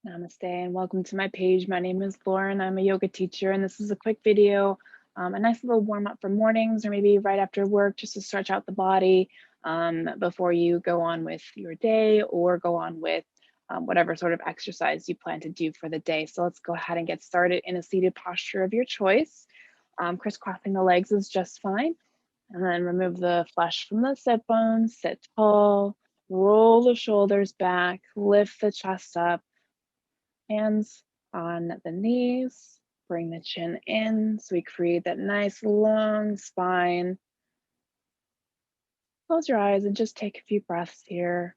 Namaste and welcome to my page. My name is Lauren. I'm a yoga teacher, and this is a quick video, a nice little warm up for mornings or maybe right after work, just to stretch out the body before you go on with your day or go on with whatever sort of exercise you plan to do for the day. So let's go ahead and get started in a seated posture of your choice. Crisscrossing the legs is just fine. And then remove the flesh from the sit bones, sit tall, roll the shoulders back, lift the chest up. Hands on the knees, bring the chin in so we create that nice long spine. Close your eyes and just take a few breaths here.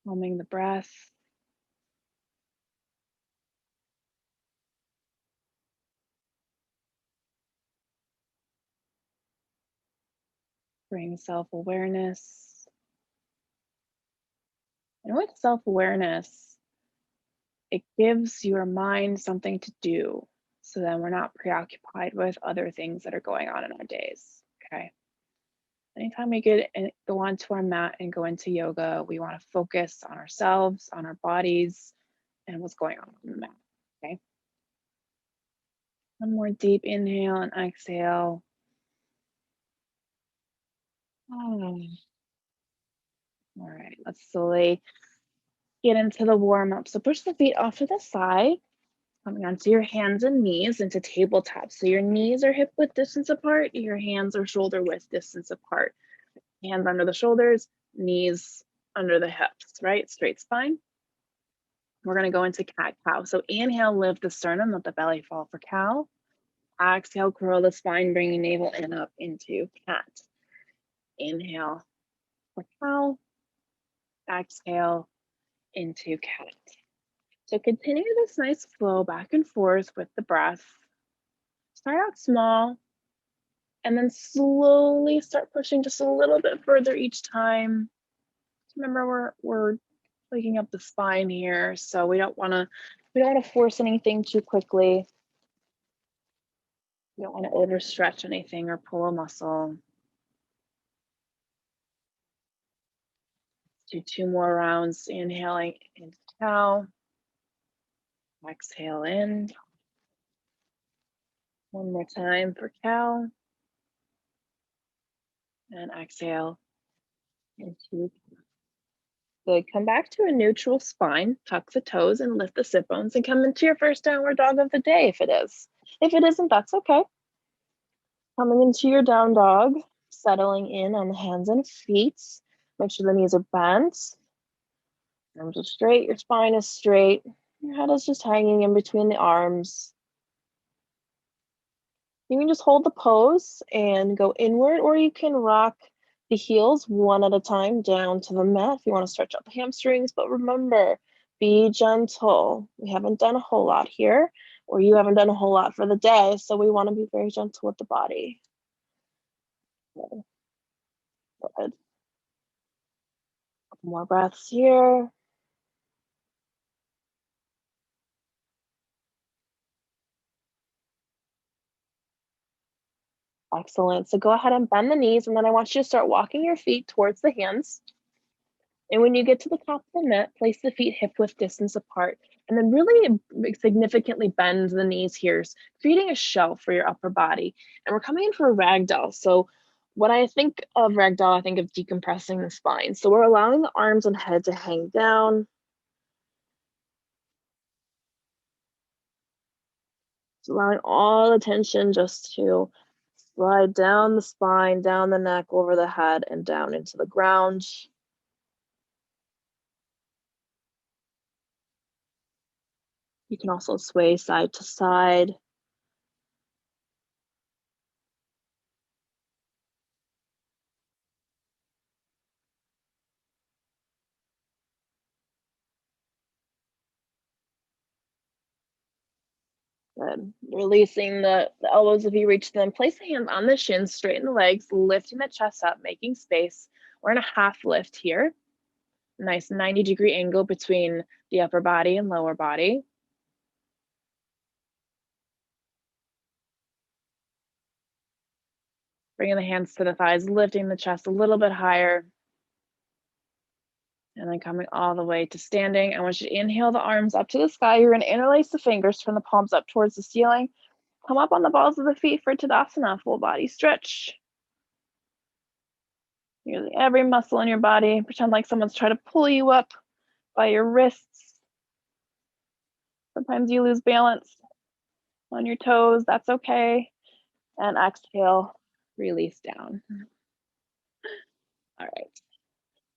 Calming the breath. Bring self-awareness. And with self-awareness, it gives your mind something to do so then we're not preoccupied with other things that are going on in our days, okay? Anytime we go onto our mat and go into yoga, we want to focus on ourselves, on our bodies, and what's going on the mat, okay? One more deep inhale and exhale. Oh. All right, let's slowly get into the warm up. So push the feet off to the side, coming onto your hands and knees into tabletop. So your knees are hip width distance apart, your hands are shoulder width distance apart. Hands under the shoulders, knees under the hips, right? Straight spine. We're gonna go into cat-cow. So inhale, lift the sternum, let the belly fall for cow. Exhale, curl the spine, bringing navel in up into cat. Inhale for cow. Exhale into cat. So continue this nice flow back and forth with the breath. Start out small and then slowly start pushing just a little bit further each time. Remember, we're waking up the spine here, so we don't want to force anything too quickly. We don't want to overstretch anything or pull a muscle. Let's do 2 more rounds. Inhaling into cow. Exhale in. One more time for cow. And exhale into. Good. Come back to a neutral spine. Tuck the toes and lift the sit bones and come into your first downward dog of the day if it is. If it isn't, that's okay. Coming into your down dog, settling in on the hands and feet. Make sure the knees are bent. Arms are straight, your spine is straight. Your head is just hanging in between the arms. You can just hold the pose and go inward, or you can rock the heels one at a time down to the mat if you want to stretch out the hamstrings. But remember, be gentle. We haven't done a whole lot here, or you haven't done a whole lot for the day, so we want to be very gentle with the body. Good. Good. Couple more breaths here. Excellent. So go ahead and bend the knees, and then I want you to start walking your feet towards the hands. And when you get to the top of the mat, place the feet hip width distance apart, and then really significantly bend the knees here, creating a shell for your upper body. And we're coming in for a ragdoll. So when I think of ragdoll, I think of decompressing the spine. So we're allowing the arms and head to hang down. Just allowing all the tension just to slide down the spine, down the neck, over the head, and down into the ground. You can also sway side to side. Good. Releasing the elbows if you reach them. Place the hands on the shins, straighten the legs, lifting the chest up, making space. We're in a half lift here. Nice 90-degree angle between the upper body and lower body. Bringing the hands to the thighs, lifting the chest a little bit higher. And then coming all the way to standing. I want you to inhale the arms up to the sky. You're going to interlace the fingers, turn the palms up towards the ceiling. Come up on the balls of the feet for Tadasana, full body stretch. Using every muscle in your body. Pretend like someone's trying to pull you up by your wrists. Sometimes you lose balance on your toes. That's okay. And exhale, release down. All right.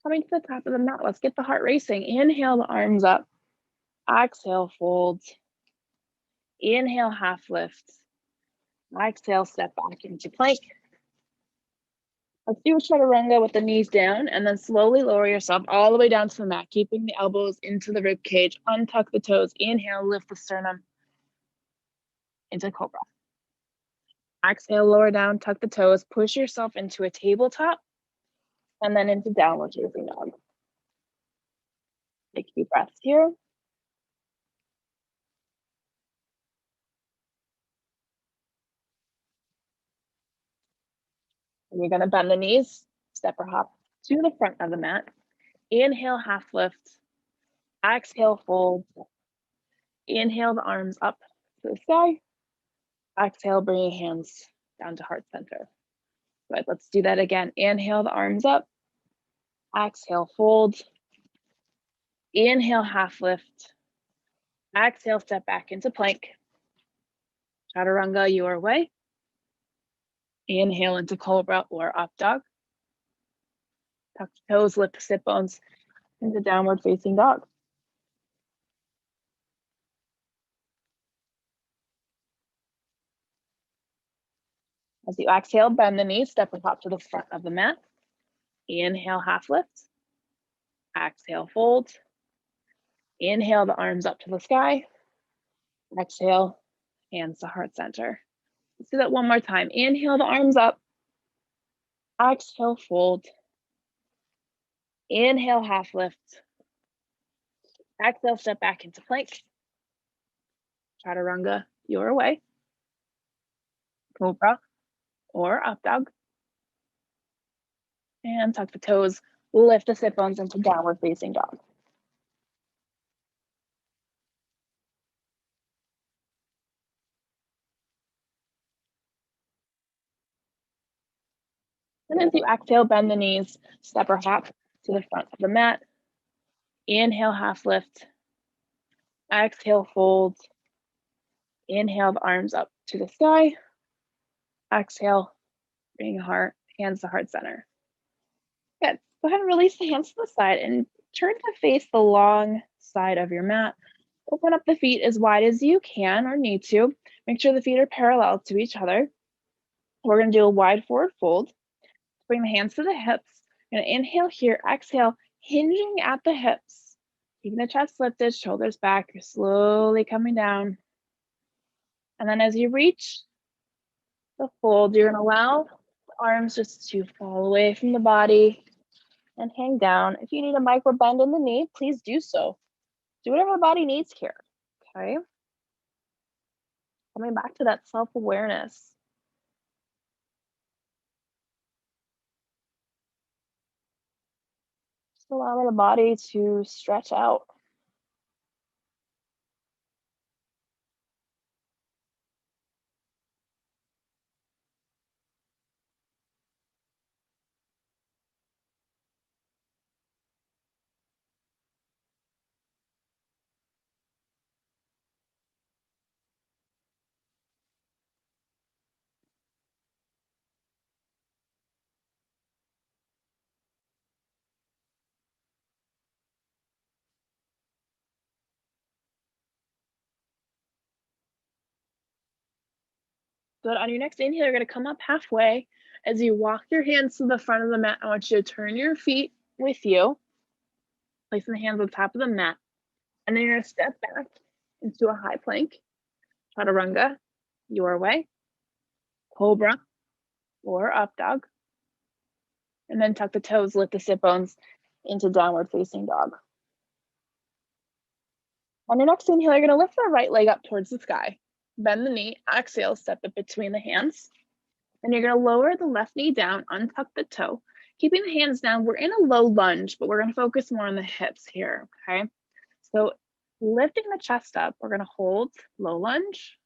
Coming to the top of the mat, let's get the heart racing. Inhale the arms up. Exhale, fold. Inhale, half lift. Exhale, step back into plank. Let's do a chaturanga with the knees down and then slowly lower yourself all the way down to the mat, keeping the elbows into the rib cage. Untuck the toes. Inhale, lift the sternum into cobra. Exhale, lower down, tuck the toes, push yourself into a tabletop and then into downward facing dog. Take a few breaths here. And you're gonna bend the knees, step or hop to the front of the mat. Inhale, half lift. Exhale, fold. Inhale the arms up to the sky. Exhale, bring your hands down to heart center. Good, let's do that again. Inhale the arms up. Exhale, fold. Inhale, half lift. Exhale, step back into plank. Chaturanga your way. Inhale into cobra or up dog. Tuck the toes, lift the sit bones into downward facing dog. As you exhale, bend the knees, step or hop to the front of the mat. Inhale, half lift. Exhale, fold. Inhale the arms up to the sky. Exhale, hands to heart center. Let's do that one more time. Inhale the arms up. Exhale, fold. Inhale, half lift. Exhale, step back into plank. Chaturanga your way. Cobra or up dog. And tuck the toes, lift the sit bones into downward facing dog. And as you exhale, bend the knees, step or hop to the front of the mat. Inhale, half lift. Exhale, fold. Inhale the arms up to the sky. Exhale, bring hands to heart center. Good. Go ahead and release the hands to the side and turn to face the long side of your mat. Open up the feet as wide as you can or need to. Make sure the feet are parallel to each other. We're going to do a wide forward fold. Bring the hands to the hips. You're going to inhale here, exhale, hinging at the hips. Keeping the chest lifted, shoulders back. You're slowly coming down. And then as you reach the fold, you're going to allow the arms just to fall away from the body and hang down. If you need a micro bend in the knee, please do so. Do whatever the body needs here, okay? Coming back to that self-awareness. Just allow the body to stretch out. Good. On your next inhale, you're going to come up halfway. As you walk your hands to the front of the mat, I want you to turn your feet with you, placing the hands on top of the mat. And then you're going to step back into a high plank, chaturanga, your way, cobra, or up dog. And then tuck the toes, lift the sit bones into downward facing dog. On your next inhale, you're going to lift the right leg up towards the sky. Bend the knee, exhale, step it between the hands. Then you're going to lower the left knee down, untuck the toe, Keeping the hands down, we're in a low lunge, but we're going to focus more on the hips here, okay? So lifting the chest up, we're going to hold low lunge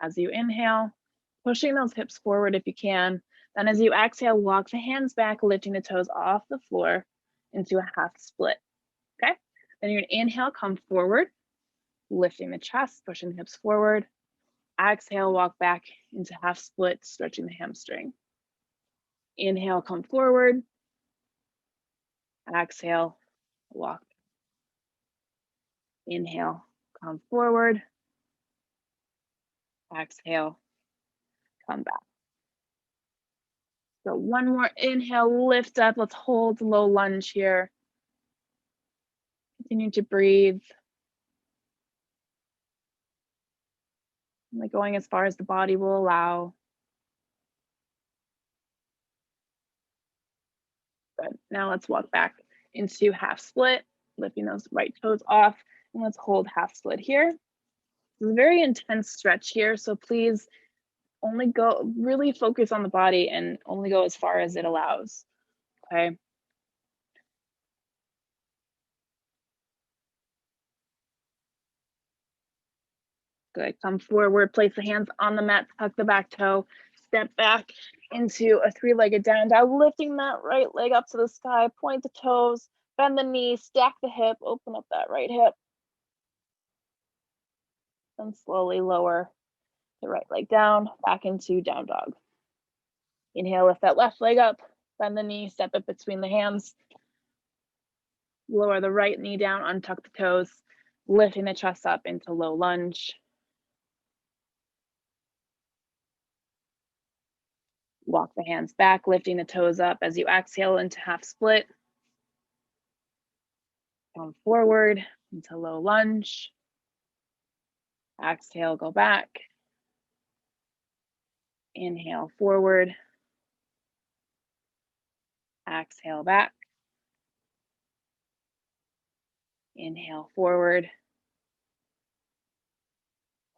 as you inhale, pushing those hips forward if you can. Then as you exhale, walk the hands back, lifting the toes off the floor into a half split, okay? Then you're going to inhale, come forward, lifting the chest, pushing the hips forward. Exhale, walk back into half split, stretching the hamstring. Inhale, come forward. Exhale, walk. Inhale, come forward. Exhale, come back. So one more inhale, lift up. Let's hold low lunge here. Continue to breathe. Like going as far as the body will allow. Good. Now let's walk back into half split, lifting those right toes off, and let's hold half split here. It's a very intense stretch here, so please only go, really focus on the body and only go as far as it allows, okay? Good, come forward, place the hands on the mat, tuck the back toe, step back into a three-legged down dog, lifting that right leg up to the sky, point the toes, bend the knee, stack the hip, open up that right hip, and slowly lower the right leg down, back into down dog. Inhale, lift that left leg up, bend the knee, step it between the hands, lower the right knee down, untuck the toes, lifting the chest up into low lunge. Walk the hands back, lifting the toes up as you exhale into half split. Come forward into low lunge. Exhale, go back. Inhale, forward. Exhale, back. Inhale, forward.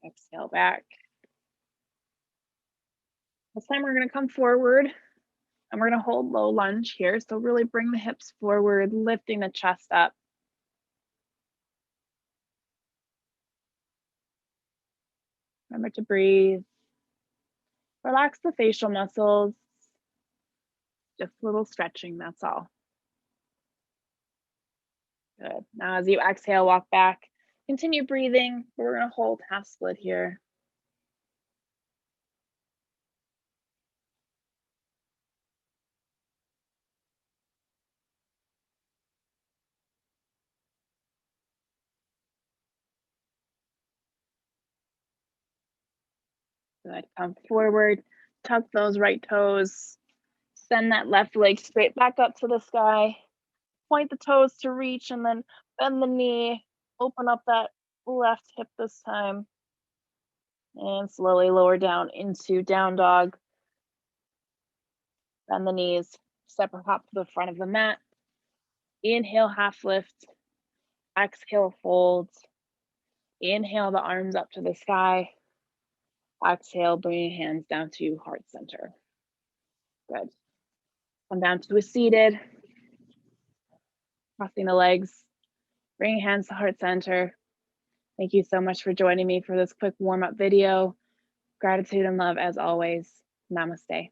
Exhale, back. This time we're going to come forward and we're going to hold low lunge here. So really bring the hips forward, lifting the chest up. Remember to breathe. Relax the facial muscles. Just a little stretching, that's all. Good. Now as you exhale, walk back. Continue breathing. We're going to hold half split here. Good. Come forward. Tuck those right toes. Send that left leg straight back up to the sky. Point the toes to reach and then bend the knee. Open up that left hip this time. And slowly lower down into down dog. Bend the knees. Step or hop to the front of the mat. Inhale, half lift. Exhale, fold. Inhale the arms up to the sky. Exhale, bring your hands down to heart center. Good. Come down to a seated. Crossing the legs. Bring your hands to heart center. Thank you so much for joining me for this quick warm-up video. Gratitude and love as always. Namaste.